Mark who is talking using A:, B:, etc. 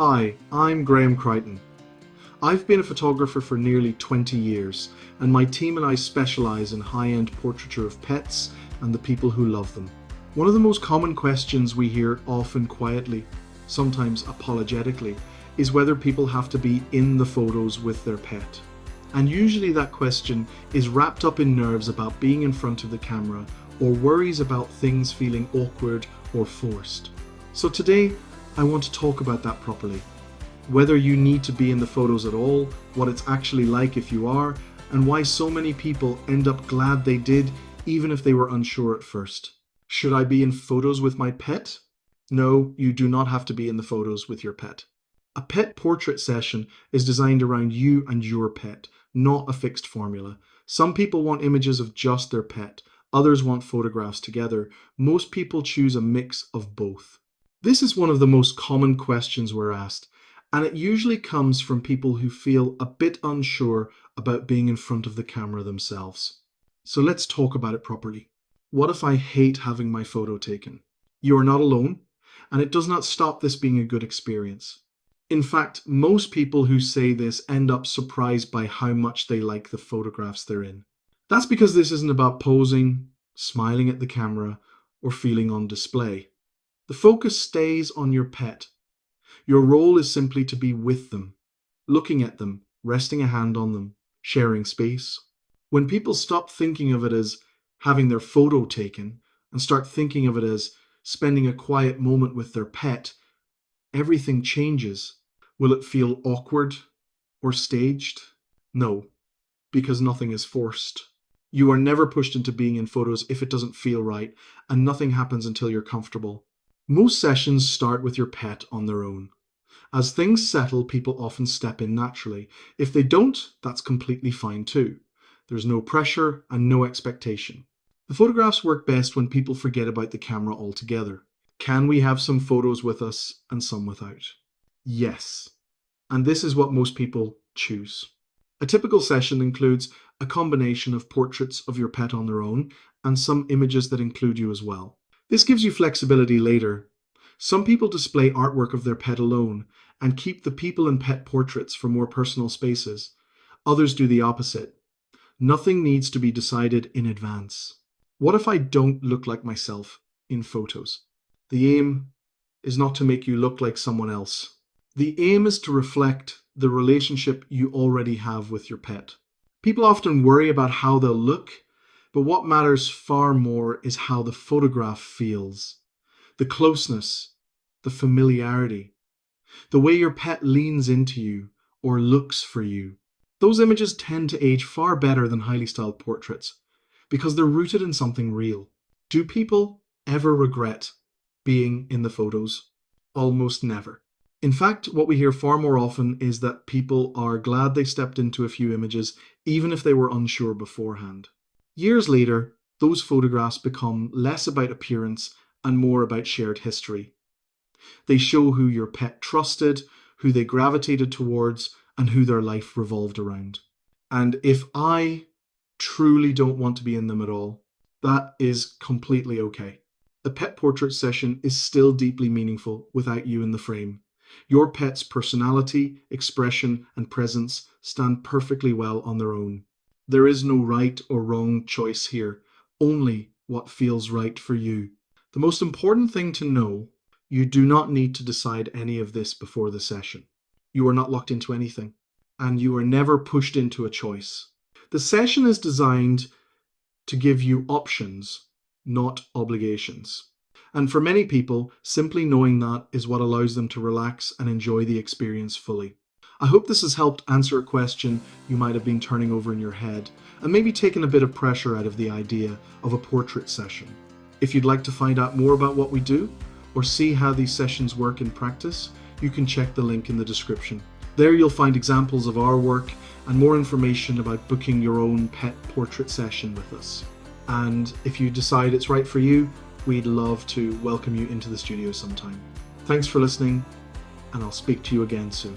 A: Hi, I'm Crichton. I've been a photographer for nearly 20 years, and my team and I specialise in high-end portraiture of pets and the people who love them. One of the most common questions we hear often quietly, sometimes apologetically, is whether people have to be in the photos with their pet. And usually that question is wrapped up in nerves about being in front of the camera or worries about things feeling awkward or forced. So today, I want to talk about that properly. Whether you need to be in the photos at all, what it's actually like if you are, and why so many people end up glad they did even if they were unsure at first. Should I be in photos with my pet? No, you do not have to be in the photos with your pet. A pet portrait session is designed around you and your pet, not a fixed formula. Some people want images of just their pet, others want photographs together. Most people choose a mix of both. This is one of the most common questions we're asked, and it usually comes from people who feel a bit unsure about being in front of the camera themselves. So let's talk about it properly. What if I hate having my photo taken? You are not alone, and it does not stop this being a good experience. In fact, most people who say this end up surprised by how much they like the photographs they're in. That's because this isn't about posing, smiling at the camera, or feeling on display. The focus stays on your pet. Your role is simply to be with them, looking at them, resting a hand on them, sharing space. When people stop thinking of it as having their photo taken and start thinking of it as spending a quiet moment with their pet, everything changes. Will it feel awkward or staged? No, because nothing is forced. You are never pushed into being in photos if it doesn't feel right, and nothing happens until you're comfortable. Most sessions start with your pet on their own. As things settle, people often step in naturally. If they don't, that's completely fine too. There's no pressure and no expectation. The photographs work best when people forget about the camera altogether. Can we have some photos with us and some without? Yes. And this is what most people choose. A typical session includes a combination of portraits of your pet on their own and some images that include you as well. This gives you flexibility later. Some people display artwork of their pet alone and keep the people and pet portraits for more personal spaces. Others do the opposite. Nothing needs to be decided in advance. What if I don't look like myself in photos? The aim is not to make you look like someone else. The aim is to reflect the relationship you already have with your pet. People often worry about how they'll look, but what matters far more is how the photograph feels. The closeness, the familiarity, the way your pet leans into you or looks for you. Those images tend to age far better than highly styled portraits because they're rooted in something real. Do people ever regret being in the photos? Almost never. In fact, what we hear far more often is that people are glad they stepped into a few images, even if they were unsure beforehand. Years later, those photographs become less about appearance and more about shared history. They show who your pet trusted, who they gravitated towards, and who their life revolved around. And if I truly don't want to be in them at all, that is completely okay. The pet portrait session is still deeply meaningful without you in the frame. Your pet's personality, expression, and presence stand perfectly well on their own. There is no right or wrong choice here, only what feels right for you. The most important thing to know, you do not need to decide any of this before the session. You are not locked into anything, and you are never pushed into a choice. The session is designed to give you options, not obligations. And for many people, simply knowing that is what allows them to relax and enjoy the experience fully. I hope this has helped answer a question you might have been turning over in your head and maybe taken a bit of pressure out of the idea of a portrait session. If you'd like to find out more about what we do or see how these sessions work in practice, you can check the link in the description. There you'll find examples of our work and more information about booking your own pet portrait session with us. And if you decide it's right for you, we'd love to welcome you into the studio sometime. Thanks for listening, and I'll speak to you again soon.